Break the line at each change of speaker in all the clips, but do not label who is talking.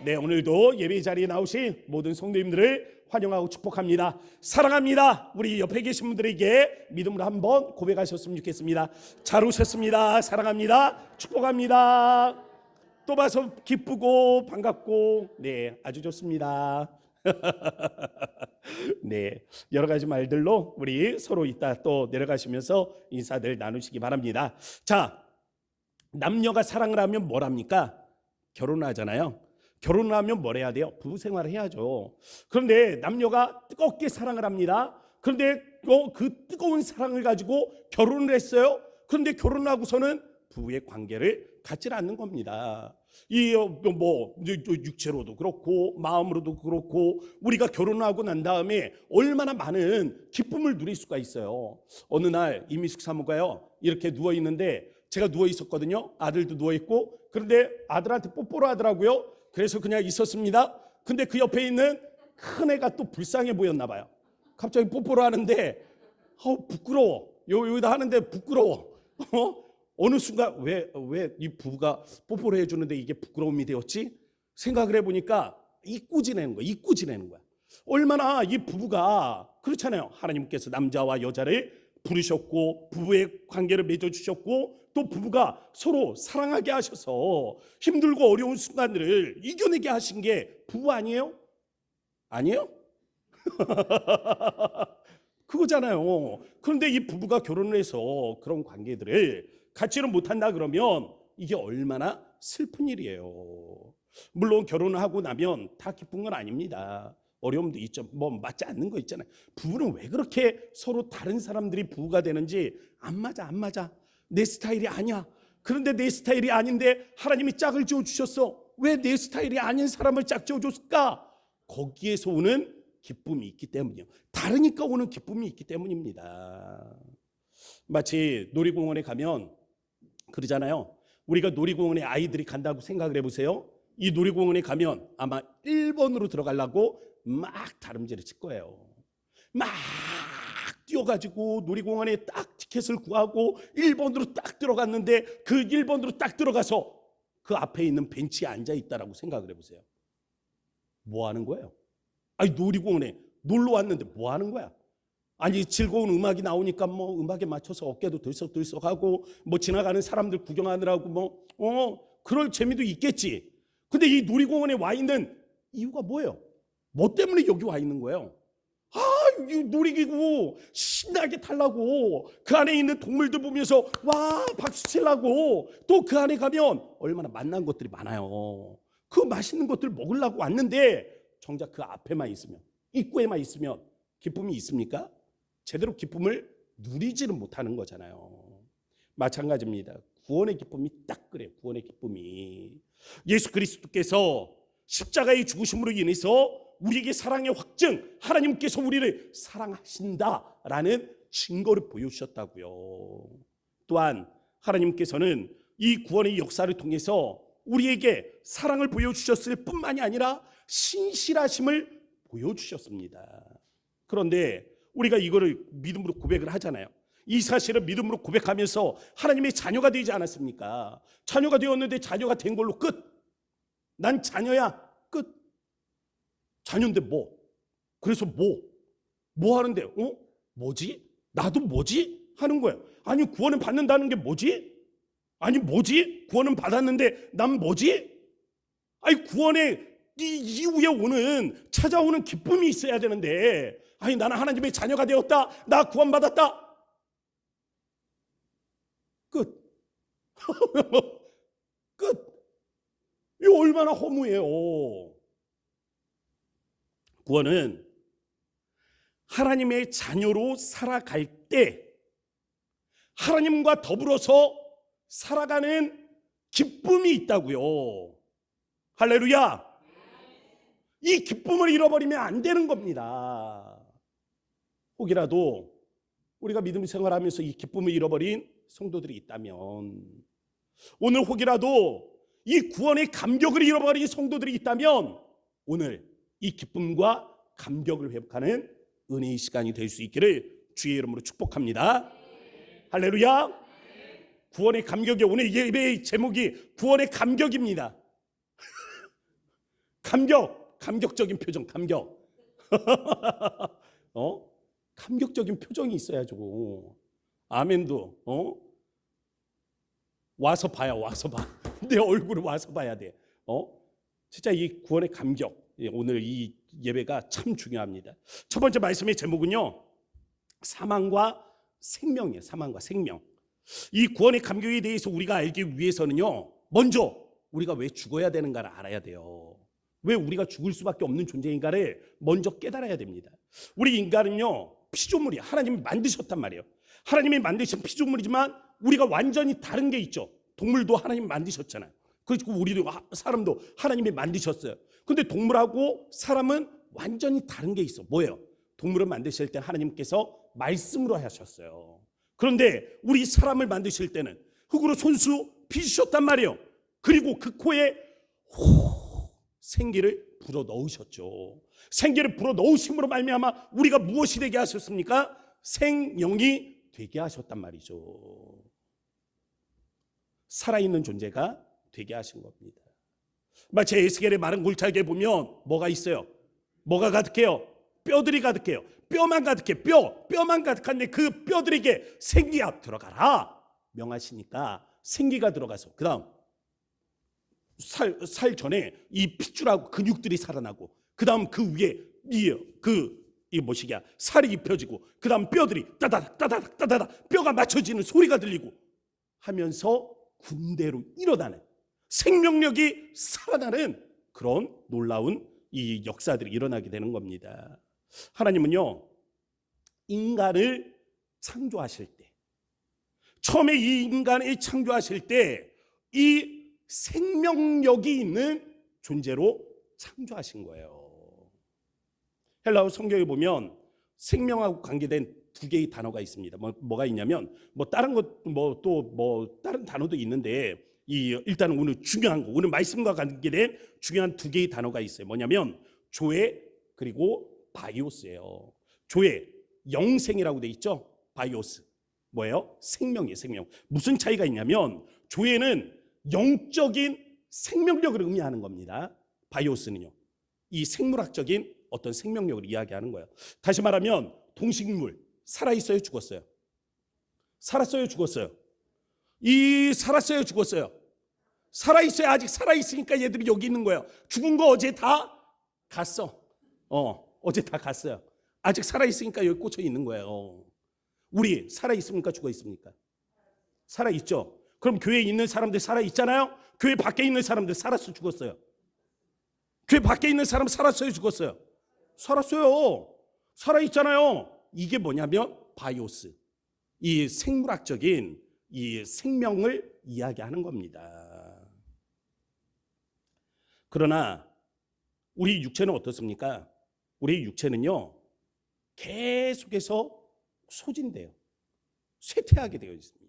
네, 오늘도 예배 자리에 나오신 모든 성도님들을 환영하고 축복합니다. 사랑합니다. 우리 옆에 계신 분들에게 믿음으로 한번 고백하셨으면 좋겠습니다. 잘 오셨습니다. 사랑합니다. 축복합니다. 또 봐서 기쁘고 반갑고, 네, 아주 좋습니다. 네, 여러 가지 말들로 우리 서로 이따 또 내려가시면서 인사들 나누시기 바랍니다. 자, 남녀가 사랑을 하면 뭘 합니까? 결혼하잖아요. 결혼을 하면 뭘 해야 돼요? 부부 생활을 해야죠. 그런데 남녀가 뜨겁게 사랑을 합니다. 그런데 그 뜨거운 사랑을 가지고 결혼을 했어요. 그런데 결혼하고서는 부부의 관계를 갖지 않는 겁니다. 육체로도 그렇고 마음으로도 그렇고 우리가 결혼하고 난 다음에 얼마나 많은 기쁨을 누릴 수가 있어요. 어느 날 이미숙 사모가요, 이렇게 누워 있는데 제가 누워 있었거든요. 아들도 누워 있고. 그런데 아들한테 뽀뽀를 하더라고요. 그래서 그냥 있었습니다. 근데 그 옆에 있는 큰 애가 또 불쌍해 보였나 봐요. 갑자기 뽀뽀를 하는데 부끄러워. 여기다 하는데 부끄러워. 어느 순간 왜 이 부부가 뽀뽀를 해주는데 이게 부끄러움이 되었지? 생각을 해보니까 잊고 지내는 거야. 얼마나 이 부부가 그렇잖아요. 하나님께서 남자와 여자를 부르셨고 부부의 관계를 맺어주셨고 또 부부가 서로 사랑하게 하셔서 힘들고 어려운 순간들을 이겨내게 하신 게 부부 아니에요? 아니에요? 그거잖아요. 그런데 이 부부가 결혼을 해서 그런 관계들을 갖지를 못한다 그러면 이게 얼마나 슬픈 일이에요. 물론 결혼을 하고 나면 다 기쁜 건 아닙니다. 어려움도 있죠. 맞지 않는 거 있잖아요. 부부는 왜 그렇게 서로 다른 사람들이 부부가 되는지 안 맞아. 내 스타일이 아니야. 그런데 내 스타일이 아닌데 하나님이 짝을 지어주셨어. 왜 내 스타일이 아닌 사람을 짝 지어줬을까? 거기에서 오는 기쁨이 있기 때문이요. 다르니까 오는 기쁨이 있기 때문입니다. 마치 놀이공원에 가면 그러잖아요. 우리가 놀이공원에 아이들이 간다고 생각을 해보세요. 이 놀이공원에 가면 아마 1번으로 들어가려고 막 다름질을 칠 거예요. 막 뛰어가지고 놀이공원에 딱 티켓을 구하고 1번으로 딱 들어갔는데 그 1번으로 딱 들어가서 그 앞에 있는 벤치에 앉아있다라고 생각을 해보세요. 뭐 하는 거예요? 아니, 놀이공원에 놀러 왔는데 뭐 하는 거야? 아니, 즐거운 음악이 나오니까 음악에 맞춰서 어깨도 들썩들썩하고 지나가는 사람들 구경하느라고 그럴 재미도 있겠지. 근데 이 놀이공원에 와 있는 이유가 뭐예요? 뭐 때문에 여기 와 있는 거예요? 이 놀이기구 신나게 타려고, 그 안에 있는 동물들 보면서 와 박수 치려고, 또 그 안에 가면 얼마나 맛난 것들이 많아요. 그 맛있는 것들 먹으려고 왔는데 정작 그 앞에만 있으면, 입구에만 있으면 기쁨이 있습니까? 제대로 기쁨을 누리지는 못하는 거잖아요. 마찬가지입니다. 구원의 기쁨이 딱 그래요. 구원의 기쁨이 예수 그리스도께서 십자가의 죽으심으로 인해서 우리에게 사랑의 확증, 하나님께서 우리를 사랑하신다라는 증거를 보여주셨다고요. 또한 하나님께서는 이 구원의 역사를 통해서 우리에게 사랑을 보여주셨을 뿐만이 아니라 신실하심을 보여주셨습니다. 그런데 우리가 이거를 믿음으로 고백을 하잖아요. 이 사실을 믿음으로 고백하면서 하나님의 자녀가 되지 않았습니까? 자녀가 되었는데 자녀가 된 걸로 끝. 난 자녀야. 끝. 자녀인데 그래서 뭐 하는데 뭐지? 나도 뭐지? 하는 거야. 아니, 구원을 받는다는 게 뭐지? 아니, 뭐지? 구원은 받았는데 난 뭐지? 아니, 구원의 이후에 찾아오는 기쁨이 있어야 되는데, 아니, 나는 하나님의 자녀가 되었다, 나 구원받았다, 끝. 끝. 이거 얼마나 허무해요. 구원은 하나님의 자녀로 살아갈 때 하나님과 더불어서 살아가는 기쁨이 있다고요. 할렐루야. 이 기쁨을 잃어버리면 안 되는 겁니다. 혹이라도 우리가 믿음 생활하면서 이 기쁨을 잃어버린 성도들이 있다면, 오늘 혹이라도 이 구원의 감격을 잃어버린 성도들이 있다면, 오늘 이 기쁨과 감격을 회복하는 은혜의 시간이 될 수 있기를 주의 이름으로 축복합니다. 할렐루야. 구원의 감격이, 오늘 예배의 제목이 구원의 감격입니다. 감격적인 표정, 감격. 감격적인 표정이 있어야죠. 아멘도, 와서 봐야, 와서 봐. 내 얼굴을 와서 봐야 돼. 진짜 이 구원의 감격, 오늘 이 예배가 참 중요합니다. 첫 번째 말씀의 제목은요, 사망과 생명이에요. 사망과 생명. 이 구원의 감격에 대해서 우리가 알기 위해서는요, 먼저 우리가 왜 죽어야 되는가를 알아야 돼요. 왜 우리가 죽을 수밖에 없는 존재인가를 먼저 깨달아야 됩니다. 우리 인간은요, 피조물이야. 하나님이 만드셨단 말이에요. 하나님이 만드신 피조물이지만 우리가 완전히 다른 게 있죠. 동물도 하나님이 만드셨잖아요. 그리고 우리도, 사람도 하나님이 만드셨어요. 근데 동물하고 사람은 완전히 다른 게 있어. 뭐예요? 동물을 만드실 때 하나님께서 말씀으로 하셨어요. 그런데 우리 사람을 만드실 때는 흙으로 손수 빚으셨단 말이에요. 그리고 그 코에 생기를 불어 넣으셨죠. 생기를 불어 넣으심으로 말미암아 우리가 무엇이 되게 하셨습니까? 생명이 되게 하셨단 말이죠. 살아있는 존재가 되게 하신 겁니다. 마치 에스겔의 마른 골짜기에 보면 뭐가 있어요? 뭐가 가득해요? 뼈들이 가득해요. 뼈만 가득해. 뼈만 가득한데 그 뼈들에게 생기가 들어가라 명하시니까 생기가 들어가서 그 다음 살 전에 이 핏줄하고 근육들이 살아나고 그 다음 그 위에 이 뭐시기야 살이 입혀지고 그 다음 뼈들이 따다닥 뼈가 맞춰지는 소리가 들리고 하면서 군대로 일어나는 생명력이 살아나는 그런 놀라운 이 역사들이 일어나게 되는 겁니다. 하나님은요, 인간을 창조하실 때, 처음에 이 인간을 창조하실 때 이 생명력이 있는 존재로 창조하신 거예요. 헬라어 성경에 보면 생명하고 관계된 두 개의 단어가 있습니다. 뭐가 있냐면 다른 것 다른 단어도 있는데 일단 오늘 중요한 거, 오늘 말씀과 관계된 중요한 두 개의 단어가 있어요. 뭐냐면 조회 그리고 바이오스예요. 조회, 영생이라고 돼 있죠. 바이오스 뭐예요? 생명이에요. 생명. 무슨 차이가 있냐면 조회는 영적인 생명력을 의미하는 겁니다. 바이오스는요, 이 생물학적인 어떤 생명력을 이야기하는 거예요. 다시 말하면 동식물 살아있어요, 죽었어요? 살았어요, 죽었어요? 살았어요, 죽었어요? 살아있어요. 아직 살아있으니까 얘들이 여기 있는 거예요. 죽은 거 어제 다 갔어. 어제 다 갔어요. 아직 살아있으니까 여기 꽂혀 있는 거예요. 우리 살아있습니까? 죽어있습니까? 살아있죠. 그럼 교회에 있는 사람들 살아있잖아요. 교회 밖에 있는 사람들 살았어, 죽었어요? 교회 밖에 있는 사람 살았어요, 죽었어요? 살았어요. 살아있잖아요. 이게 뭐냐면 바이오스, 이 생물학적인 이 생명을 이야기하는 겁니다. 그러나 우리 육체는 어떻습니까? 우리 육체는요, 계속해서 소진돼요. 쇠퇴하게 되어 있습니다.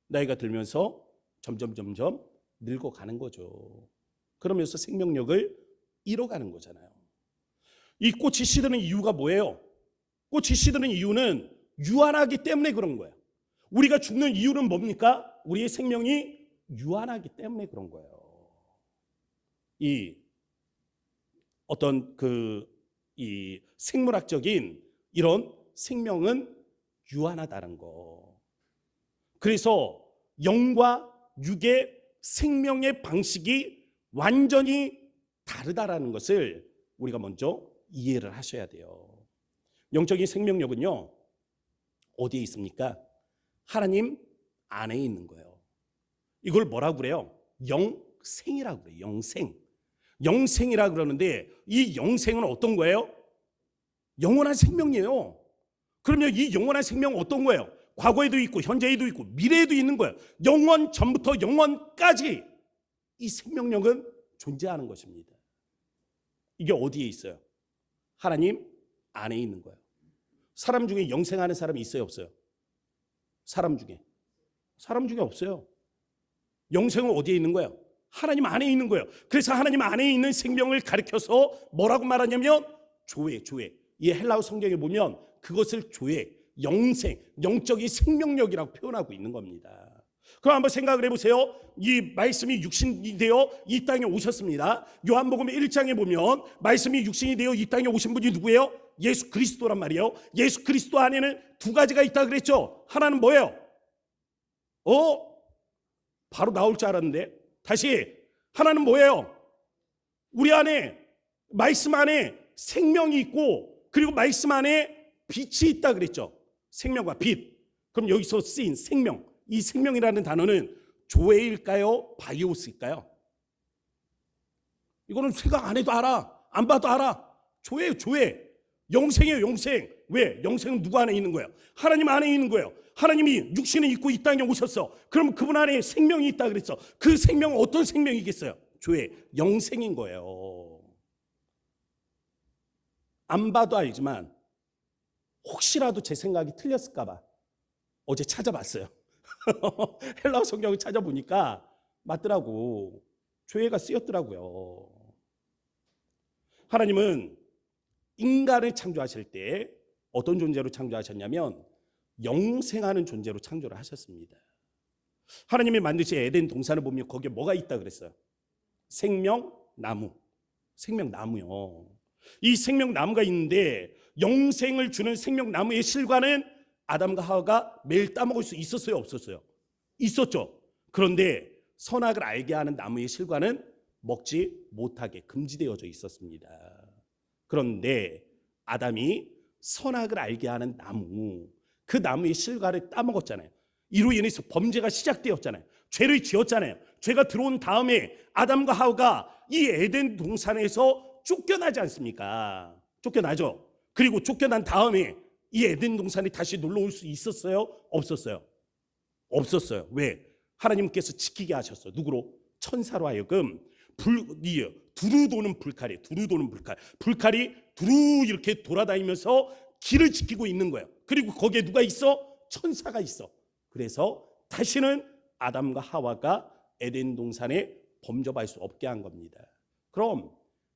나이가 들면서 점점 늙어가는 거죠. 그러면서 생명력을 잃어가는 거잖아요. 이 꽃이 시드는 이유가 뭐예요? 꽃이 시드는 이유는 유한하기 때문에 그런 거예요. 우리가 죽는 이유는 뭡니까? 우리의 생명이 유한하기 때문에 그런 거예요. 이 어떤 이 생물학적인 이런 생명은 유한하다는 거. 그래서 영과 육의 생명의 방식이 완전히 다르다라는 것을 우리가 먼저 이해를 하셔야 돼요. 영적인 생명력은요, 어디에 있습니까? 하나님 안에 있는 거예요. 이걸 뭐라고 그래요? 영생이라고 그래요. 영생이라고 그러는데 이 영생은 어떤 거예요? 영원한 생명이에요. 그러면 이 영원한 생명은 어떤 거예요? 과거에도 있고 현재에도 있고 미래에도 있는 거예요. 영원 전부터 영원까지 이 생명력은 존재하는 것입니다. 이게 어디에 있어요? 하나님 안에 있는 거예요. 사람 중에 영생하는 사람이 있어요, 없어요? 사람 중에 없어요. 영생은 어디에 있는 거예요? 하나님 안에 있는 거예요. 그래서 하나님 안에 있는 생명을 가리켜서 뭐라고 말하냐면 조회. 이 헬라어 성경에 보면 그것을 조회, 영생, 영적인 생명력이라고 표현하고 있는 겁니다. 그럼 한번 생각을 해보세요. 이 말씀이 육신이 되어 이 땅에 오셨습니다. 요한복음 1장에 보면 말씀이 육신이 되어 이 땅에 오신 분이 누구예요? 예수 그리스도란 말이에요. 예수 그리스도 안에는 두 가지가 있다 그랬죠. 하나는 뭐예요? 바로 나올 줄 알았는데 다시, 하나는 뭐예요? 우리 안에, 말씀 안에 생명이 있고, 그리고 말씀 안에 빛이 있다 그랬죠. 생명과 빛. 그럼 여기서 쓰인 생명, 이 생명이라는 단어는 조회일까요? 바이오스일까요? 이거는 생각 안 해도 알아. 안 봐도 알아. 조회예요, 조회. 영생이에요, 영생. 왜? 영생은 누구 안에 있는 거예요? 하나님 안에 있는 거예요. 하나님이 육신을 입고 이 땅에 오셨어. 그럼 그분 안에 생명이 있다 그랬어. 그 생명은 어떤 생명이겠어요? 조회, 영생인 거예요. 안 봐도 알지만 혹시라도 제 생각이 틀렸을까 봐 어제 찾아봤어요. 헬라어 성경을 찾아보니까 맞더라고. 조회가 쓰였더라고요. 하나님은 인간을 창조하실 때 어떤 존재로 창조하셨냐면 영생하는 존재로 창조를 하셨습니다. 하나님이 만드신 에덴 동산을 보면 거기에 뭐가 있다 그랬어요? 생명나무. 생명나무요. 이 생명나무가 있는데 영생을 주는 생명나무의 실과는 아담과 하와가 매일 따먹을 수 있었어요, 없었어요? 있었죠. 그런데 선악을 알게 하는 나무의 실과는 먹지 못하게 금지되어져 있었습니다. 그런데 아담이 선악을 알게 하는 나무, 그 나무의 실과를 따먹었잖아요. 이로 인해서 범죄가 시작되었잖아요. 죄를 지었잖아요. 죄가 들어온 다음에 아담과 하와가 이 에덴 동산에서 쫓겨나지 않습니까? 쫓겨나죠. 그리고 쫓겨난 다음에 이 에덴 동산에 다시 놀러 올 수 있었어요? 없었어요? 없었어요. 왜? 하나님께서 지키게 하셨어요. 누구로? 천사로 하여금 두루 도는 불칼이에요. 두루 도는 불칼. 불칼이 두루 이렇게 돌아다니면서 길을 지키고 있는 거예요. 그리고 거기에 누가 있어? 천사가 있어. 그래서 다시는 아담과 하와가 에덴 동산에 범접할 수 없게 한 겁니다. 그럼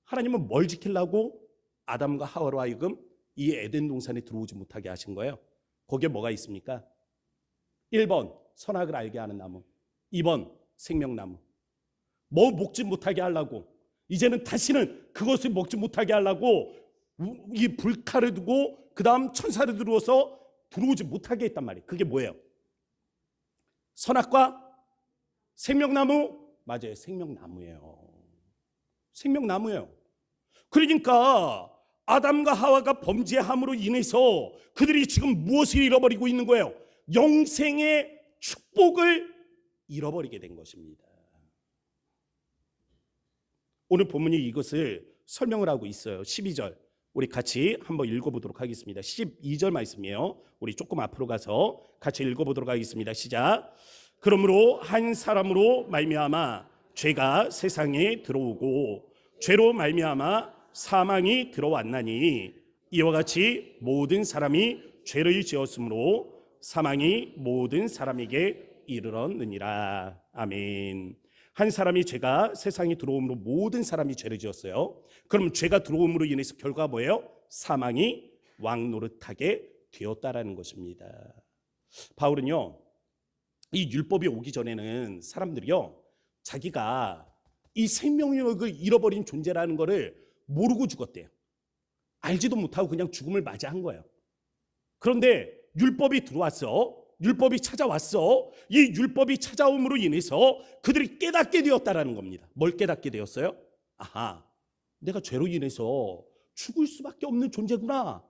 하나님은 뭘 지키려고 아담과 하와로 하여금 이 에덴 동산에 들어오지 못하게 하신 거예요? 거기에 뭐가 있습니까? 1번 선악을 알게 하는 나무, 2번 생명나무. 뭐 먹지 못하게 하려고, 이제는 다시는 그것을 먹지 못하게 하려고 이 불칼을 두고 그 다음 천사를 들어서 들어오지 못하게 했단 말이에요. 그게 뭐예요? 선악과 생명나무? 맞아요, 생명나무예요. 생명나무예요. 그러니까 아담과 하와가 범죄함으로 인해서 그들이 지금 무엇을 잃어버리고 있는 거예요? 영생의 축복을 잃어버리게 된 것입니다. 오늘 본문이 이것을 설명을 하고 있어요. 12절 우리 같이 한번 읽어보도록 하겠습니다. 12절 말씀이에요. 우리 조금 앞으로 가서 같이 읽어보도록 하겠습니다. 시작. 그러므로 한 사람으로 말미암아 죄가 세상에 들어오고 죄로 말미암아 사망이 들어왔나니 이와 같이 모든 사람이 죄를 지었으므로 사망이 모든 사람에게 이르렀느니라. 아멘. 한 사람이 죄가 세상에 들어옴으로 모든 사람이 죄를 지었어요. 그럼 죄가 들어옴으로 인해서 결과가 뭐예요? 사망이 왕노릇하게 되었다라는 것입니다. 바울은요, 이 율법이 오기 전에는 사람들이요, 자기가 이 생명력을 잃어버린 존재라는 것을 모르고 죽었대요. 알지도 못하고 그냥 죽음을 맞이한 거예요. 그런데 율법이 들어왔어. 율법이 찾아왔어. 이 율법이 찾아옴으로 인해서 그들이 깨닫게 되었다라는 겁니다. 뭘 깨닫게 되었어요? 아하, 내가 죄로 인해서 죽을 수밖에 없는 존재구나.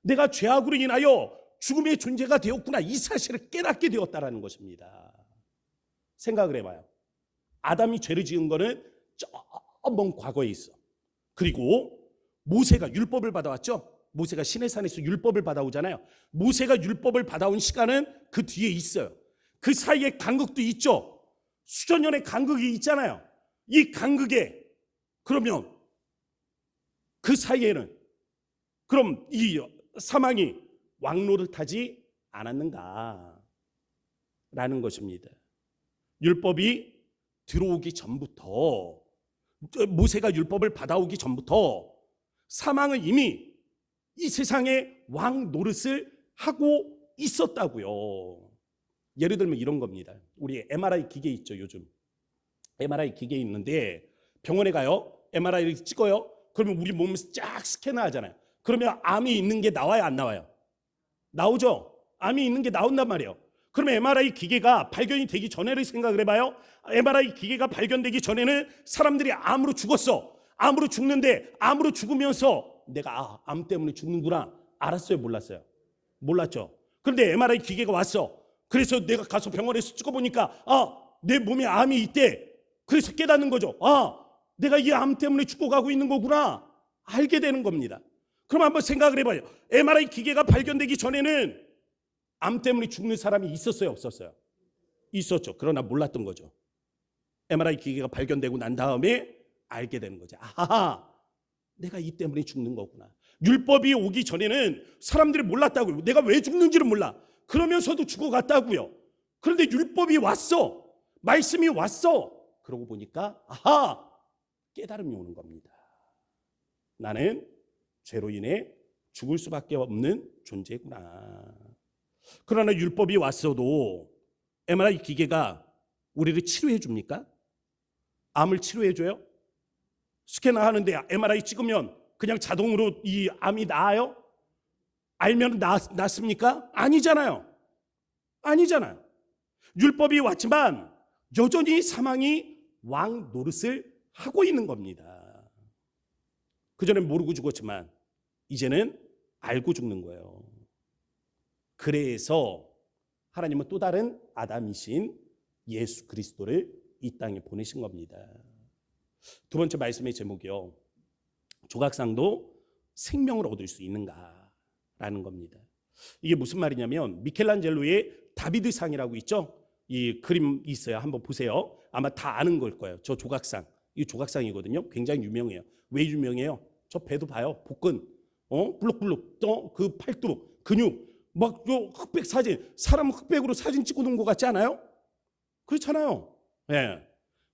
내가 죄악으로 인하여 죽음의 존재가 되었구나. 이 사실을 깨닫게 되었다라는 것입니다. 생각을 해봐요. 아담이 죄를 지은 거는 저 먼 과거에 있어. 그리고 모세가 율법을 받아왔죠. 모세가 시내산에서 율법을 받아오잖아요. 모세가 율법을 받아온 시간은 그 뒤에 있어요. 그 사이에 간극도 있죠. 수천년의 간극이 있잖아요. 이 간극에 그러면 그 사이에는 그럼 이 사망이 왕노를 타지 않았는가 라는 것입니다. 율법이 들어오기 전부터, 모세가 율법을 받아오기 전부터 사망은 이미 이 세상에 왕 노릇을 하고 있었다고요. 예를 들면 이런 겁니다. 우리 MRI 기계 있죠, 요즘. MRI 기계 있는데 병원에 가요. MRI를 찍어요. 그러면 우리 몸에서 쫙 스캐너 하잖아요. 그러면 암이 있는 게 나와요, 안 나와요? 나오죠. 암이 있는 게 나온단 말이에요. 그러면 MRI 기계가 발견이 되기 전에를 생각을 해봐요. MRI 기계가 발견되기 전에는 사람들이 암으로 죽었어. 암으로 죽는데 암으로 죽으면서 내가 암 때문에 죽는구나 알았어요, 몰랐어요? 몰랐죠. 그런데 MRI 기계가 왔어. 그래서 내가 가서 병원에서 찍어보니까 내 몸에 암이 있대. 그래서 깨닫는 거죠. 내가 이 암 때문에 죽어가고 있는 거구나 알게 되는 겁니다. 그럼 한번 생각을 해봐요. MRI 기계가 발견되기 전에는 암 때문에 죽는 사람이 있었어요, 없었어요? 있었죠. 그러나 몰랐던 거죠. MRI 기계가 발견되고 난 다음에 알게 되는 거죠. 내가 이 때문에 죽는 거구나. 율법이 오기 전에는 사람들이 몰랐다고요. 내가 왜 죽는지를 몰라. 그러면서도 죽어갔다고요. 그런데 율법이 왔어. 말씀이 왔어. 그러고 보니까 깨달음이 오는 겁니다. 나는 죄로 인해 죽을 수밖에 없는 존재구나. 그러나 율법이 왔어도 MRI 기계가 우리를 치료해 줍니까? 암을 치료해 줘요? 스캐너 하는데 MRI 찍으면 그냥 자동으로 이 암이 나아요? 알면 낫습니까? 아니잖아요. 아니잖아요. 율법이 왔지만 여전히 사망이 왕 노릇을 하고 있는 겁니다. 그전엔 모르고 죽었지만 이제는 알고 죽는 거예요. 그래서 하나님은 또 다른 아담이신 예수 그리스도를 이 땅에 보내신 겁니다. 두 번째 말씀의 제목이요. 조각상도 생명을 얻을 수 있는가라는 겁니다. 이게 무슨 말이냐면 미켈란젤로의 다비드상이라고 있죠. 이 그림 있어요. 한번 보세요. 아마 다 아는 걸 거예요. 저 조각상. 이 조각상이거든요. 굉장히 유명해요. 왜 유명해요? 저 배도 봐요. 복근, 블룩블룩, 그 팔뚝, 근육, 막 요 흑백 사진, 사람 흑백으로 사진 찍어 놓은 것 같지 않아요? 그렇잖아요. 예.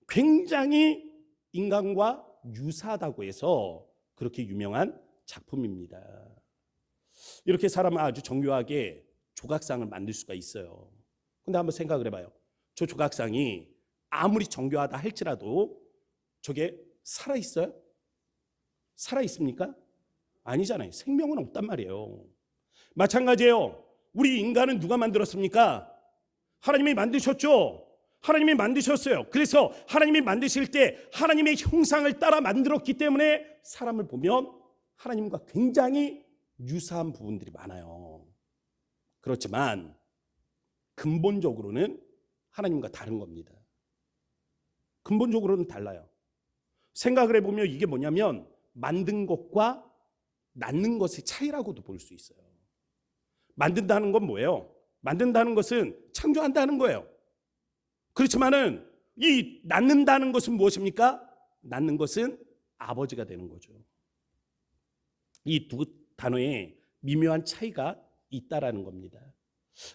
굉장히 인간과 유사하다고 해서 그렇게 유명한 작품입니다. 이렇게 사람은 아주 정교하게 조각상을 만들 수가 있어요. 근데 한번 생각을 해봐요. 저 조각상이 아무리 정교하다 할지라도 저게 살아있어요? 살아있습니까? 아니잖아요. 생명은 없단 말이에요. 마찬가지예요. 우리 인간은 누가 만들었습니까? 하나님이 만드셨죠. 하나님이 만드셨어요. 그래서 하나님이 만드실 때 하나님의 형상을 따라 만들었기 때문에 사람을 보면 하나님과 굉장히 유사한 부분들이 많아요. 그렇지만 근본적으로는 하나님과 다른 겁니다. 근본적으로는 달라요. 생각을 해보면 이게 뭐냐면 만든 것과 낳는 것의 차이라고도 볼 수 있어요. 만든다는 건 뭐예요? 만든다는 것은 창조한다는 거예요. 그렇지만은 이 낳는다는 것은 무엇입니까? 낳는 것은 아버지가 되는 거죠. 이 두 단어에 미묘한 차이가 있다라는 겁니다.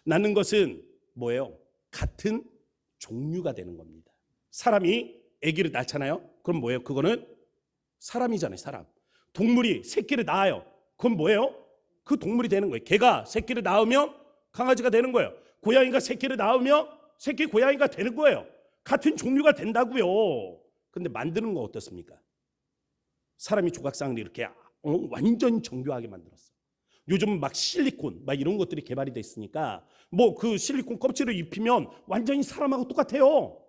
낳는 것은 뭐예요? 같은 종류가 되는 겁니다. 사람이 아기를 낳잖아요. 그럼 뭐예요? 그거는 사람이잖아요, 사람. 동물이 새끼를 낳아요. 그건 뭐예요? 그 동물이 되는 거예요. 개가 새끼를 낳으면 강아지가 되는 거예요. 고양이가 새끼를 낳으면 새끼 고양이가 되는 거예요. 같은 종류가 된다고요. 근데 만드는 거 어떻습니까? 사람이 조각상을 이렇게 완전 정교하게 만들었어. 요즘 막 실리콘 막 이런 것들이 개발이 됐으니까 뭐 그 실리콘 껍질을 입히면 완전히 사람하고 똑같아요.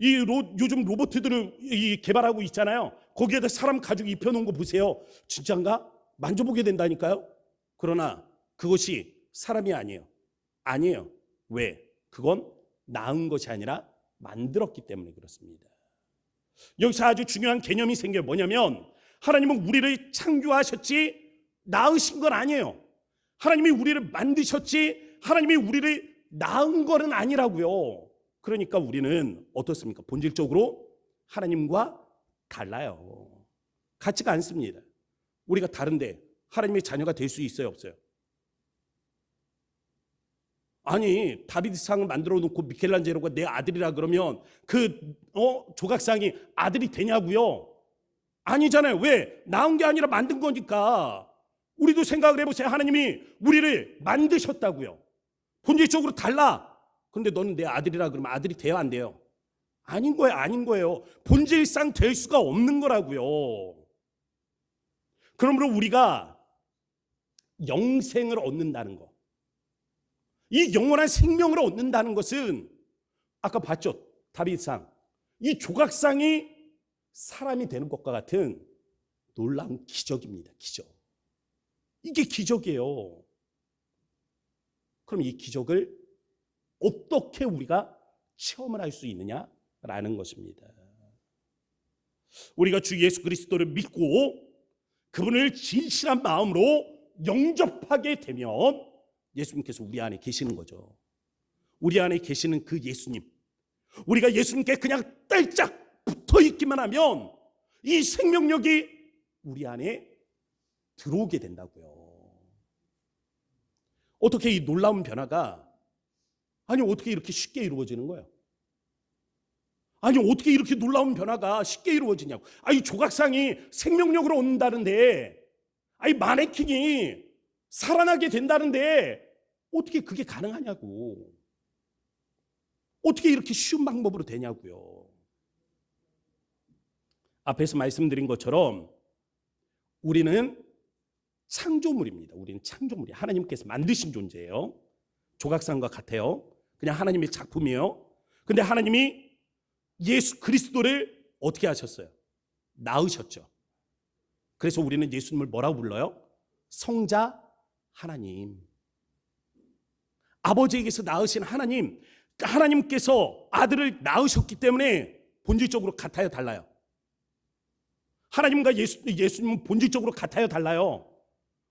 요즘 로봇들을 개발하고 있잖아요. 거기에다 사람 가죽 입혀놓은 거 보세요. 진짠가? 만져보게 된다니까요. 그러나 그것이 사람이 아니에요. 아니에요. 왜? 그건 낳은 것이 아니라 만들었기 때문에 그렇습니다. 여기서 아주 중요한 개념이 생겨요. 뭐냐면 하나님은 우리를 창조하셨지 낳으신 건 아니에요. 하나님이 우리를 만드셨지 하나님이 우리를 낳은 거는 아니라고요. 그러니까 우리는 어떻습니까? 본질적으로 하나님과 달라요. 같지가 않습니다. 우리가 다른데 하나님의 자녀가 될 수 있어요, 없어요? 아니, 다비드상을 만들어 놓고 미켈란젤로가 내 아들이라 그러면 그 조각상이 아들이 되냐고요? 아니잖아요. 왜? 낳은 게 아니라 만든 거니까. 우리도 생각을 해보세요. 하나님이 우리를 만드셨다고요. 본질적으로 달라. 근데 너는 내 아들이라 그러면 아들이 돼요, 안 돼요? 아닌 거예요, 아닌 거예요. 본질상 될 수가 없는 거라고요. 그러므로 우리가 영생을 얻는다는 거, 이 영원한 생명을 얻는다는 것은 아까 봤죠? 다윗상, 이 조각상이 사람이 되는 것과 같은 놀라운 기적입니다. 기적. 이게 기적이에요. 그럼 이 기적을 어떻게 우리가 체험을 할 수 있느냐라는 것입니다. 우리가 주 예수 그리스도를 믿고 그분을 진실한 마음으로 영접하게 되면 예수님께서 우리 안에 계시는 거죠. 우리 안에 계시는 그 예수님, 우리가 예수님께 그냥 딸짝 붙어 있기만 하면 이 생명력이 우리 안에 들어오게 된다고요. 어떻게 이 놀라운 변화가, 아니 어떻게 이렇게 쉽게 이루어지는 거예요? 아니 어떻게 이렇게 놀라운 변화가 쉽게 이루어지냐고. 아니 조각상이 생명력으로 온다는데, 아니 마네킹이 살아나게 된다는데 어떻게 그게 가능하냐고. 어떻게 이렇게 쉬운 방법으로 되냐고요. 앞에서 말씀드린 것처럼 우리는 창조물입니다. 우리는 창조물이에요. 하나님께서 만드신 존재예요. 조각상과 같아요. 그냥 하나님의 작품이에요. 근데 하나님이 예수 그리스도를 어떻게 하셨어요? 낳으셨죠. 그래서 우리는 예수님을 뭐라고 불러요? 성자 하나님. 아버지에게서 낳으신 하나님, 하나님께서 아들을 낳으셨기 때문에 본질적으로 같아요, 달라요? 하나님과 예수님은 본질적으로 같아요, 달라요?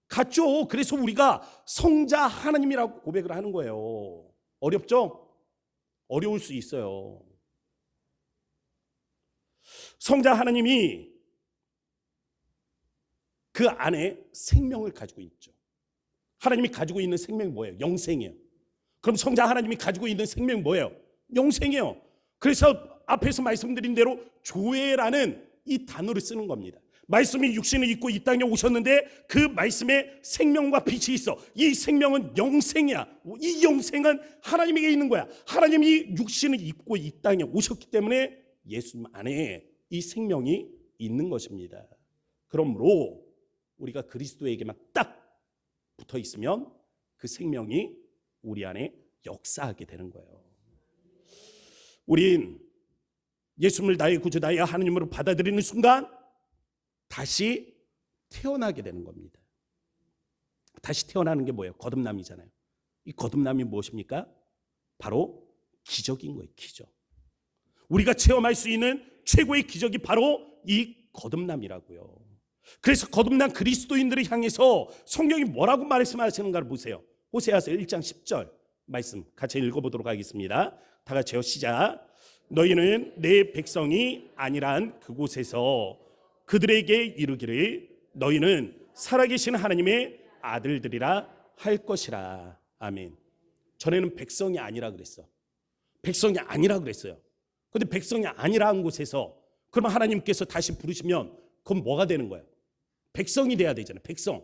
같죠. 그래서 우리가 성자 하나님이라고 고백을 하는 거예요. 어렵죠? 어려울 수 있어요. 성자 하나님이 그 안에 생명을 가지고 있죠. 하나님이 가지고 있는 생명이 뭐예요? 영생이에요. 그럼 성자 하나님이 가지고 있는 생명이 뭐예요? 영생이에요. 그래서 앞에서 말씀드린 대로 조회라는 이 단어를 쓰는 겁니다. 말씀이 육신을 입고 이 땅에 오셨는데 그 말씀에 생명과 빛이 있어. 이 생명은 영생이야. 이 영생은 하나님에게 있는 거야. 하나님이 육신을 입고 이 땅에 오셨기 때문에 예수님 안에 이 생명이 있는 것입니다. 그러므로 우리가 그리스도에게만 딱 붙어 있으면 그 생명이 우리 안에 역사하게 되는 거예요. 우린 예수님을 나의 구주, 나의 하나님으로 받아들이는 순간 다시 태어나게 되는 겁니다. 다시 태어나는 게 뭐예요? 거듭남이잖아요. 이 거듭남이 무엇입니까? 바로 기적인 거예요. 기적. 우리가 체험할 수 있는 최고의 기적이 바로 이 거듭남이라고요. 그래서 거듭난 그리스도인들을 향해서 성경이 뭐라고 말씀하시는가를 보세요. 호세아서 1장 10절 말씀 같이 읽어보도록 하겠습니다. 다 같이요. 시작. 너희는 내 백성이 아니란 그곳에서 그들에게 이르기를 너희는 살아계신 하나님의 아들들이라 할 것이라. 아멘. 전에는 백성이 아니라 그랬어. 백성이 아니라 그랬어요. 근데 백성이 아니라 한 곳에서 그러면 하나님께서 다시 부르시면 그건 뭐가 되는 거예요? 백성이 돼야 되잖아요. 백성.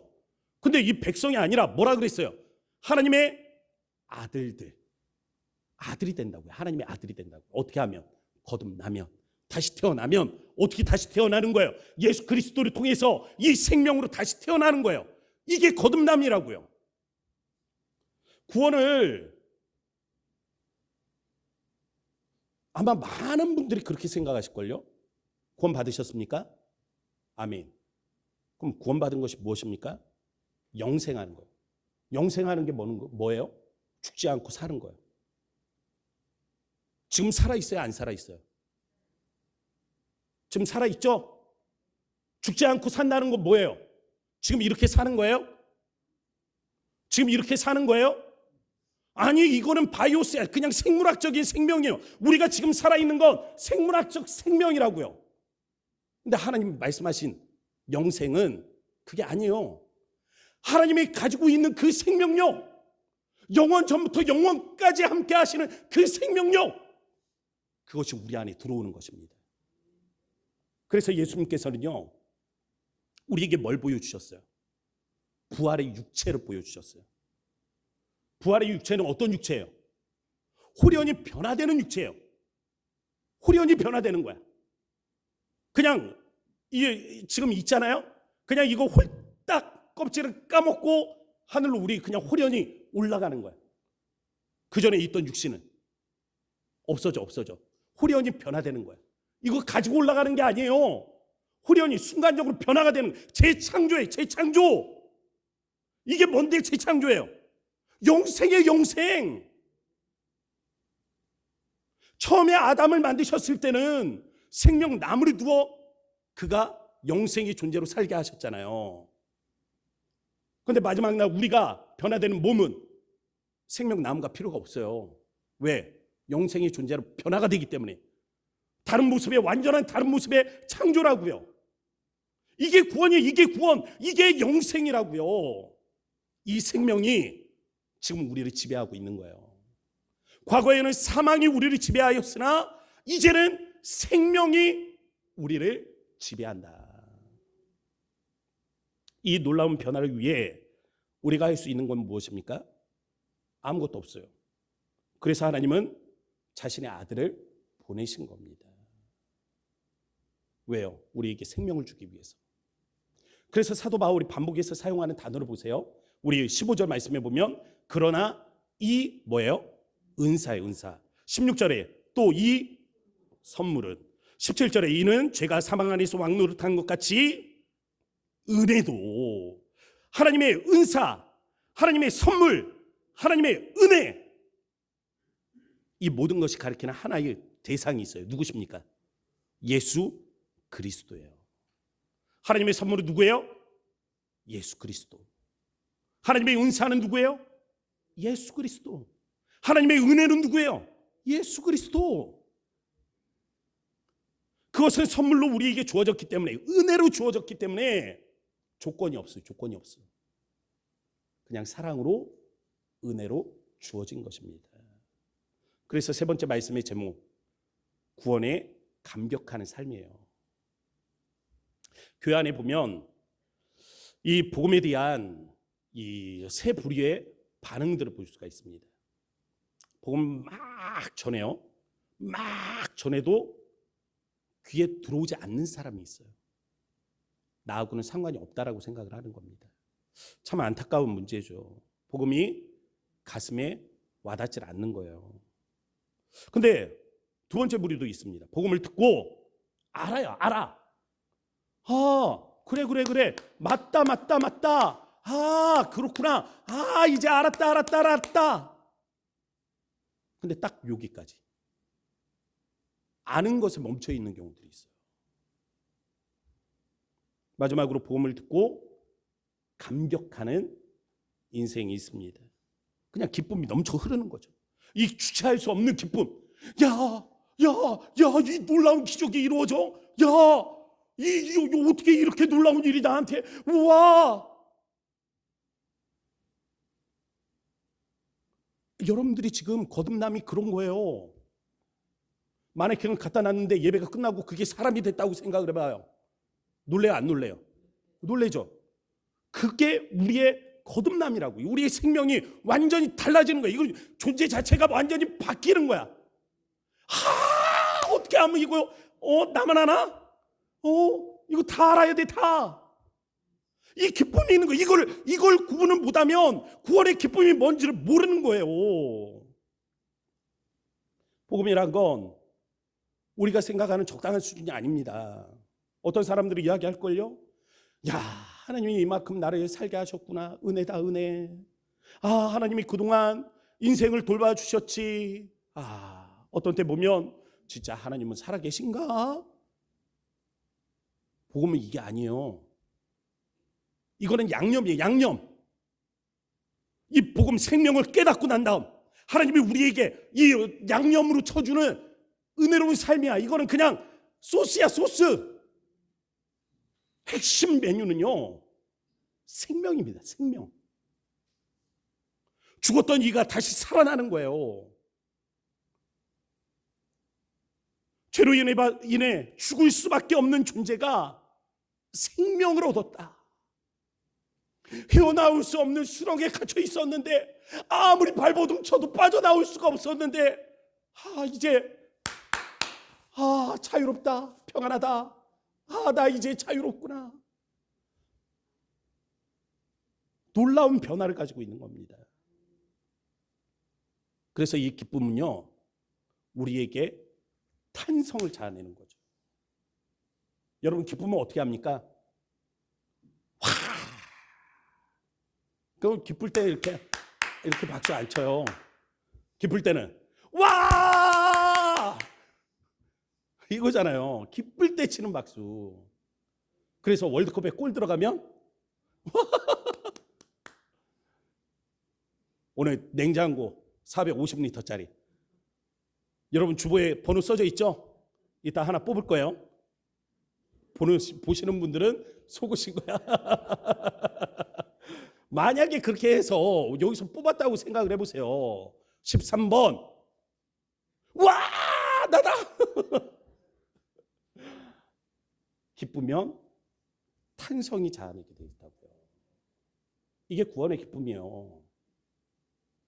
근데 이 백성이 아니라 뭐라 그랬어요? 하나님의 아들들. 아들이 된다고요. 하나님의 아들이 된다고요. 어떻게 하면? 거듭나면. 다시 태어나면. 어떻게 다시 태어나는 거예요? 예수 그리스도를 통해서 이 생명으로 다시 태어나는 거예요. 이게 거듭남이라고요. 구원을 아마 많은 분들이 그렇게 생각하실걸요. 구원 받으셨습니까? 아멘. 그럼 구원 받은 것이 무엇입니까? 영생하는 거예요. 영생하는 게 뭐예요? 죽지 않고 사는 거예요. 지금 살아있어요? 안 살아있어요? 지금 살아있죠? 죽지 않고 산다는 건 뭐예요? 지금 이렇게 사는 거예요? 지금 이렇게 사는 거예요? 아니, 이거는 바이오스야. 그냥 생물학적인 생명이에요. 우리가 지금 살아있는 건 생물학적 생명이라고요. 근데 하나님 말씀하신 영생은 그게 아니에요. 하나님이 가지고 있는 그 생명력, 영원 전부터 영원까지 함께 하시는 그 생명력, 그것이 우리 안에 들어오는 것입니다. 그래서 예수님께서는요, 우리에게 뭘 보여주셨어요? 부활의 육체를 보여주셨어요. 부활의 육체는 어떤 육체예요? 홀연히 변화되는 육체예요. 홀연히 변화되는 거야. 그냥 이 지금 있잖아요. 그냥 이거 홀딱 껍질을 까먹고 하늘로 우리 그냥 홀연히 올라가는 거야. 그 전에 있던 육신은 없어져. 홀연히 변화되는 거야. 이거 가지고 올라가는 게 아니에요. 홀연히 순간적으로 변화가 되는 재창조예요. 재창조. 이게 뭔데 재창조예요? 영생의 영생. 처음에 아담을 만드셨을 때는 생명 나무를 두어 그가 영생의 존재로 살게 하셨잖아요. 그런데 마지막 날 우리가 변화되는 몸은 생명 나무가 필요가 없어요. 왜? 영생의 존재로 변화가 되기 때문에. 다른 모습의 완전한 다른 모습의 창조라고요. 이게 구원이에요. 이게 구원. 이게 영생이라고요. 이 생명이 지금 우리를 지배하고 있는 거예요. 과거에는 사망이 우리를 지배하였으나 이제는 생명이 우리를 지배한다. 이 놀라운 변화를 위해 우리가 할 수 있는 건 무엇입니까? 아무것도 없어요. 그래서 하나님은 자신의 아들을 보내신 겁니다. 왜요? 우리에게 생명을 주기 위해서. 그래서 사도 바울이 반복해서 사용하는 단어를 보세요. 우리 15절 말씀에 보면 그러나 이 뭐예요? 은사예요. 은사. 16절에 또 이 선물은, 17절에 이는 죄가 사망 안에서 왕노릇한 것 같이 은혜도, 하나님의 은사, 하나님의 선물, 하나님의 은혜, 이 모든 것이 가리키는 하나의 대상이 있어요. 누구십니까? 예수 그리스도예요. 하나님의 선물은 누구예요? 예수 그리스도. 하나님의 은사는 누구예요? 예수 그리스도. 하나님의 은혜는 누구예요? 예수 그리스도. 그것은 선물로 우리에게 주어졌기 때문에, 은혜로 주어졌기 때문에 조건이 없어요. 조건이 없어요. 그냥 사랑으로, 은혜로 주어진 것입니다. 그래서 세 번째 말씀의 제목, 구원에 감격하는 삶이에요. 교회 안에 보면 이 복음에 대한 이 세 부류의 반응들을 볼 수가 있습니다. 복음 막 전해요. 막 전해도 귀에 들어오지 않는 사람이 있어요. 나하고는 상관이 없다라고 생각을 하는 겁니다. 참 안타까운 문제죠. 복음이 가슴에 와닿지 않는 거예요. 근데 두 번째 부류도 있습니다. 복음을 듣고 알아요. 알아. 그래. 맞다. 그렇구나. 이제 알았다. 근데 딱 여기까지. 아는 것에 멈춰 있는 경우들이 있어요. 마지막으로 복음을 듣고 감격하는 인생이 있습니다. 그냥 기쁨이 넘쳐 흐르는 거죠. 이 주체할 수 없는 기쁨. 이 놀라운 기적이 이루어져. 어떻게 이렇게 놀라운 일이 나한테. 우와. 여러분들이 지금 거듭남이 그런 거예요. 마네킹을 갖다 놨는데 예배가 끝나고 그게 사람이 됐다고 생각을 해봐요. 놀래요, 안 놀래요? 놀래죠. 그게 우리의 거듭남이라고요. 우리의 생명이 완전히 달라지는 거야. 이거 존재 자체가 완전히 바뀌는 거야. 어떻게 하면 이거 나만 아나? 이거 다 알아야 돼, 다. 이 기쁨이 있는 거야. 이걸 구분을 못하면 구원의 기쁨이 뭔지를 모르는 거예요. 복음이란 건 우리가 생각하는 적당한 수준이 아닙니다. 어떤 사람들이 이야기할걸요? 하나님이 이만큼 나를 살게 하셨구나. 은혜다, 은혜. 하나님이 그동안 인생을 돌봐주셨지. 어떤 때 보면 진짜 하나님은 살아계신가? 복음은 이게 아니에요. 이거는 양념이에요. 양념. 이 복음 생명을 깨닫고 난 다음 하나님이 우리에게 이 양념으로 쳐주는 은혜로운 삶이야. 이거는 그냥 소스야, 소스. 핵심 메뉴는요, 생명입니다. 생명. 죽었던 이가 다시 살아나는 거예요. 죄로 인해 죽을 수밖에 없는 존재가 생명을 얻었다. 헤어나올 수 없는 수렁에 갇혀 있었는데 아무리 발버둥 쳐도 빠져나올 수가 없었는데 이제 자유롭다, 평안하다. 나 이제 자유롭구나. 놀라운 변화를 가지고 있는 겁니다. 그래서 이 기쁨은요, 우리에게 탄성을 자아내는 거죠. 여러분, 기쁨은 어떻게 합니까? 그럼 기쁠 때 이렇게 박수 안 쳐요. 기쁠 때는 와! 이거잖아요. 기쁠 때 치는 박수. 그래서 월드컵에 골 들어가면 오늘 냉장고 450리터짜리. 여러분 주보에 번호 써져 있죠? 이따 하나 뽑을 거예요. 번호 보시는 분들은 속으신 거야. 만약에 그렇게 해서 여기서 뽑았다고 생각을 해보세요. 13번. 와! 나다! 기쁘면 탄성이 자아내게 되어 있다고요. 이게 구원의 기쁨이에요.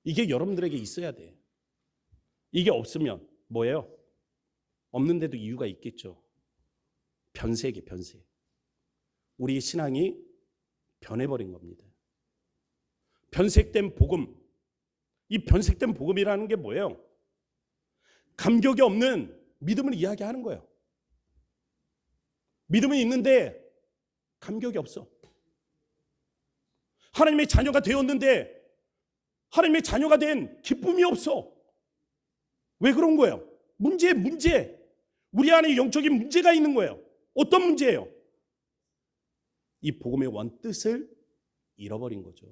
이게 여러분들에게 있어야 돼. 이게 없으면 뭐예요? 없는데도 이유가 있겠죠. 변색이에요, 변색. 우리의 신앙이 변해버린 겁니다. 변색된 복음. 이 변색된 복음이라는 게 뭐예요? 감격이 없는 믿음을 이야기하는 거예요. 믿음은 있는데 감격이 없어. 하나님의 자녀가 되었는데 하나님의 자녀가 된 기쁨이 없어. 왜 그런 거예요? 문제. 우리 안에 영적인 문제가 있는 거예요. 어떤 문제예요? 이 복음의 원뜻을 잃어버린 거죠.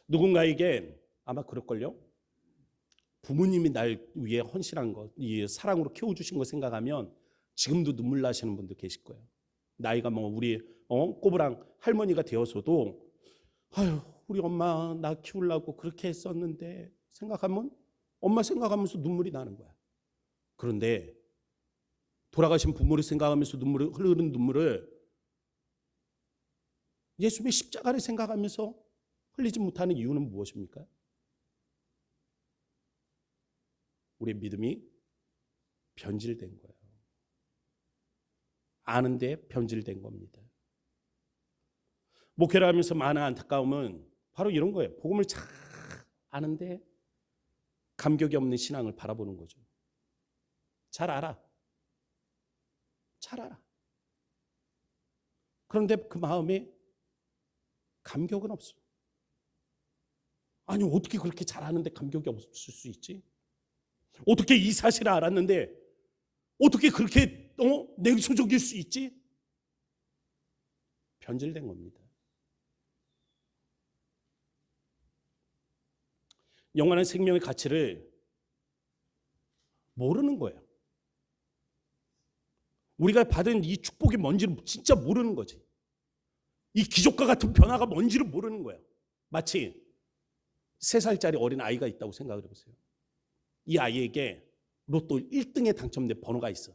누군가에게 아마 그럴걸요? 부모님이 날 위해 헌신한 것, 이 사랑으로 키워주신 거 생각하면 지금도 눈물 나시는 분도 계실 거예요. 나이가 우리 꼬부랑 할머니가 되어서도 우리 엄마 나 키우려고 그렇게 했었는데 생각하면 엄마 생각하면서 눈물이 나는 거야. 그런데 돌아가신 부모를 생각하면서 흐르는 눈물을 예수님의 십자가를 생각하면서 흘리지 못하는 이유는 무엇입니까? 우리의 믿음이 변질된 거예요. 아는데 변질된 겁니다. 목회를 하면서 많은 안타까움은 바로 이런 거예요. 복음을 잘 아는데 감격이 없는 신앙을 바라보는 거죠. 잘 알아. 그런데 그 마음에 감격은 없어. 아니 어떻게 그렇게 잘 아는데 감격이 없을 수 있지? 어떻게 이 사실을 알았는데 어떻게 그렇게 냉소적일 수 있지? 변질된 겁니다. 영원한 생명의 가치를 모르는 거예요. 우리가 받은 이 축복이 뭔지를 진짜 모르는 거지. 이 기적과 같은 변화가 뭔지를 모르는 거예요. 마치 3살짜리 어린 아이가 있다고 생각을 해보세요. 이 아이에게 로또 1등에 당첨된 번호가 있어.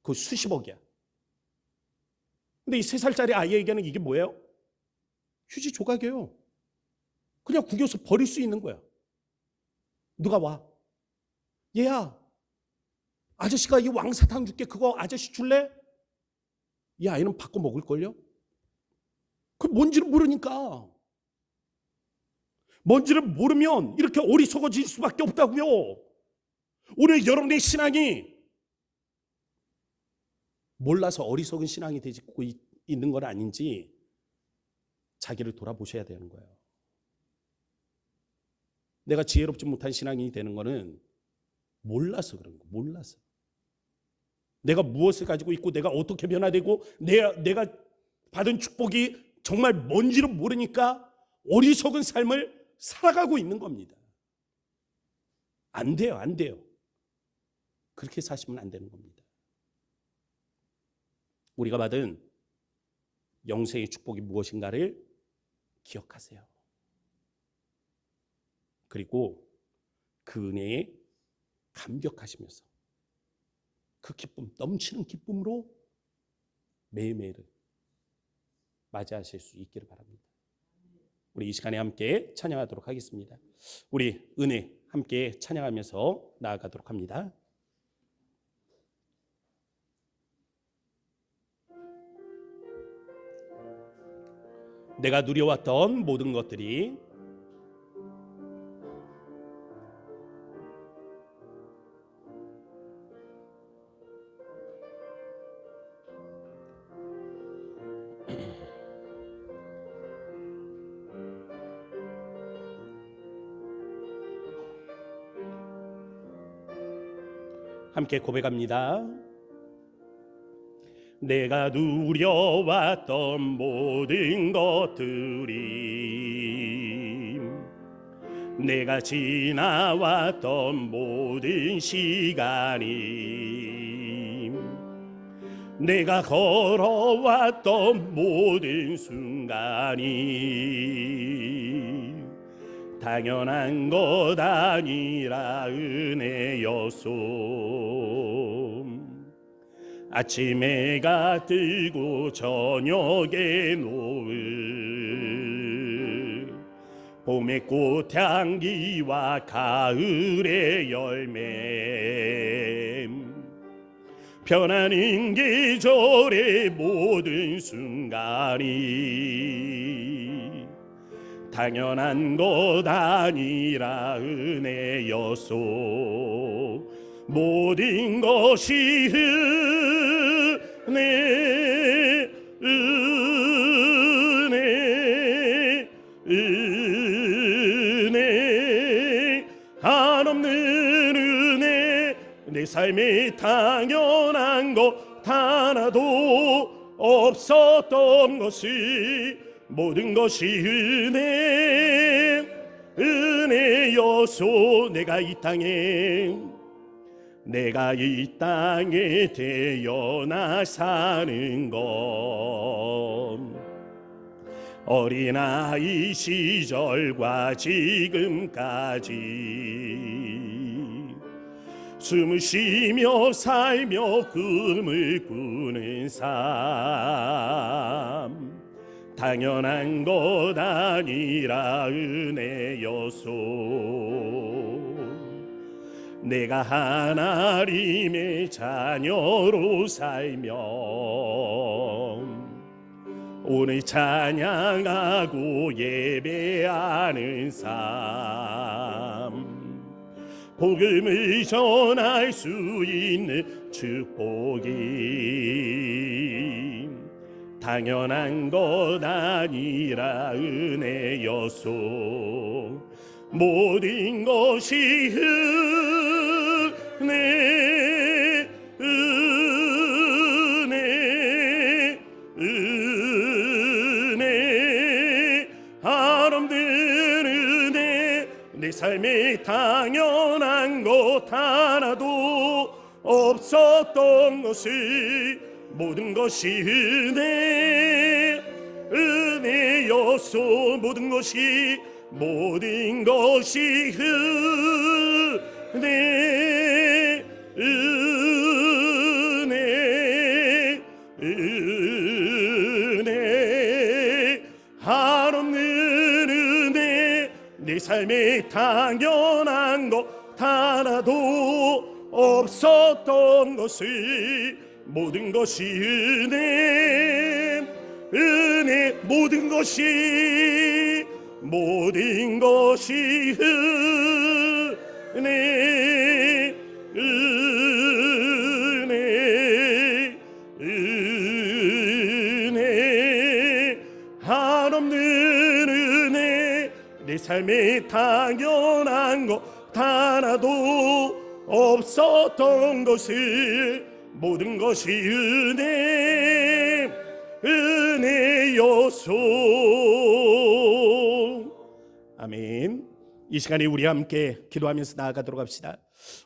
그거 수십억이야. 근데 이 3살짜리 아이에게는 이게 뭐예요? 휴지 조각이에요. 그냥 구겨서 버릴 수 있는 거야. 누가 와? 얘야, 아저씨가 이 왕사탕 줄게. 그거 아저씨 줄래? 이 아이는 바꿔 먹을걸요? 그 뭔지를 모르니까. 뭔지를 모르면 이렇게 어리석어질 수밖에 없다고요. 오늘 여러분의 신앙이 몰라서 어리석은 신앙이 되고 있는 건 아닌지 자기를 돌아보셔야 되는 거예요. 내가 지혜롭지 못한 신앙인이 되는 거는 몰라서 그런 거예요. 몰라서. 내가 무엇을 가지고 있고 내가 어떻게 변화되고 내가 받은 축복이 정말 뭔지를 모르니까 어리석은 삶을 살아가고 있는 겁니다. 안 돼요. 그렇게 사시면 안 되는 겁니다. 우리가 받은 영생의 축복이 무엇인가를 기억하세요. 그리고 그 은혜에 감격하시면서 그 기쁨, 넘치는 기쁨으로 매일매일을 맞이하실 수 있기를 바랍니다. 우리 이 시간에 함께 찬양하도록 하겠습니다. 우리 은혜 함께 찬양하면서 나아가도록 합니다. 내가 누려왔던 모든 것들이 함께 고백합니다. 내가 누려왔던 모든 것들이, 내가 지나왔던 모든 시간이, 내가 걸어왔던 모든 순간이 당연한 것 아니라 은혜였소. 아침에 해가 뜨고 저녁에 노을, 봄의 꽃향기와 가을의 열매, 변하는 계절의 모든 순간이 당연한 것 아니라 은혜였소. 모든 것이 은혜, 은혜, 은혜, 한없는 은혜. 내 삶에 당연한 것 하나도 없었던 것이, 모든 것이 은혜, 은혜여소. 내가 이 땅에 태어나 사는 건 어린아이 시절과 지금까지 숨을 쉬며 살며 꿈을 꾸는 삶, 당연한 것 아니라 은혜여소. 내가 하나님의 자녀로 살며 오늘 찬양하고 예배하는 삶, 복음을 전할 수 있는 축복이 당연한 것 아니라 은혜여소. 모든 것이 은혜, 은혜, 은혜, 한없는 은혜. 내 삶에 당연한 것 하나도 없었던 것을, 모든 것이 은혜, 은혜여소. 모든 것이 은혜, 은혜, 은혜, 한없는 은혜. 내 삶에 당연한 것 하나도 없었던 것을, 모든 것이 은혜, 은혜. 모든 것이 은혜, 은혜, 은혜, 한없는 은혜. 내 삶에 당연한 것 하나도 없었던 것을, 모든 것이 은혜, 은혜여소. 아멘. 이 시간에 우리 함께 기도하면서 나아가도록 합시다.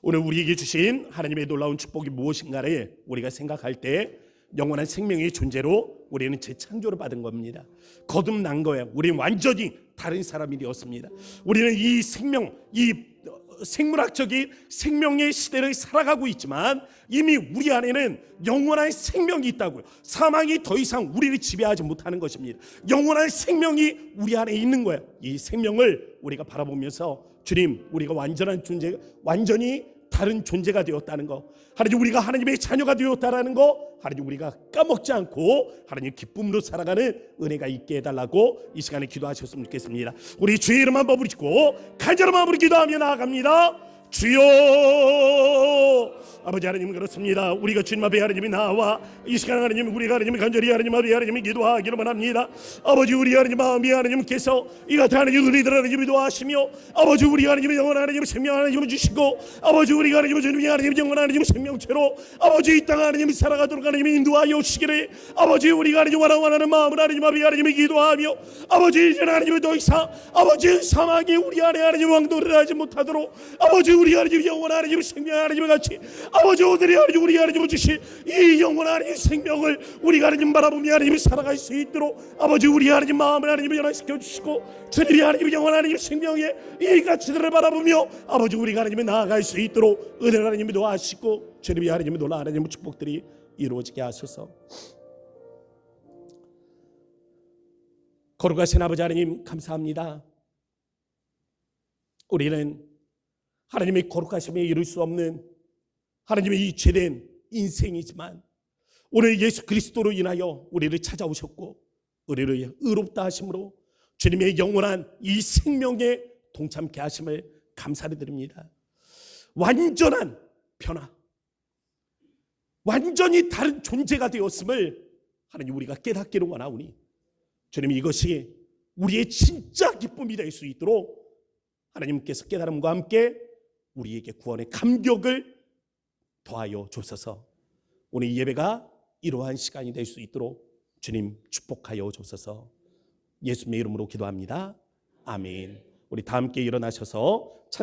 오늘 우리에게 주신 하나님의 놀라운 축복이 무엇인가를 우리가 생각할 때 영원한 생명의 존재로 우리는 재창조를 받은 겁니다. 거듭난 거예요. 우리는 완전히 다른 사람이 되었습니다. 우리는 이 생명, 이 생물학적인 생명의 시대를 살아가고 있지만 이미 우리 안에는 영원한 생명이 있다고요. 사망이 더 이상 우리를 지배하지 못하는 것입니다. 영원한 생명이 우리 안에 있는 거예요. 이 생명을 우리가 바라보면서 주님, 우리가 완전한 존재, 완전히 다른 존재가 되었다는 거, 하나님 우리가 하나님의 자녀가 되었다라는 거, 하나님 우리가 까먹지 않고 하나님 기쁨으로 살아가는 은혜가 있게 해달라고 이 시간에 기도하셨으면 좋겠습니다. 우리 주의 이름 한번 부르시고 간절한 마음으로 기도하며 나아갑니다. 주여, 아버지 하나님, 그렇습니다. 우리가 주님 앞에 하나님이 나와 이 시간 하나님, 우리가 하나님 간절히 하나님 앞에 하나님이 기도하기로만 합니다. 아버지, 우리 하나님 마음이 하나님께서 이 같은 하나님 우리들 하나님이 도와하시며, 아버지 우리 하나님의 영원한 하나님 생명 하나님을 주시고, 아버지 우리가 하나님 주님이 하나님 영원한 하나님 생명체로 아버지 이 땅 하나님이 살아가도록 하나님이 인도하여 주시기를, 아버지 우리가 하나님 원하는 마음을 하나님 앞에 하나님이 기도하며, 아버지 이제 하나님을 더 이상 아버지 사망이 우리 안에 하나님 왕도를 하지 못하도록, 아버지 우리 하나님 영원한 하나님 생명 하나님을 같이, 아버지 오늘의 하나님 우리 하나님을 주신 이 영원한 하나님 생명을 우리가 하나님 바라보며 하나님이 살아갈 수 있도록 아버지 우리 하나님 마음을 하나님을 연합시켜 주시고, 주님이 하나님 영원한 하나님 생명의 이 가치들을 바라보며 아버지 우리가 하나님이 나아갈 수 있도록 은혜 하나님이 도와주시고, 주님이 하나님이 놀라 하나님의 축복들이 이루어지게 하소서. 거룩하신 아버지 하나님, 감사합니다. 우리는 하나님의 거룩하심에 이룰 수 없는 하나님의 이 죄된 인생이지만 오늘 예수 그리스도로 인하여 우리를 찾아오셨고 우리를 의롭다 하심으로 주님의 영원한 이 생명에 동참케 하심을 감사를 드립니다. 완전한 변화, 완전히 다른 존재가 되었음을 하나님 우리가 깨닫기를 원하오니 주님, 이것이 우리의 진짜 기쁨이 될 수 있도록 하나님께서 깨달음과 함께 우리에게 구원의 감격을 더하여 주소서. 오늘 이 예배가 이러한 시간이 될 수 있도록 주님 축복하여 주소서. 예수님의 이름으로 기도합니다. 아멘. 우리 다 함께 일어나셔서 찬송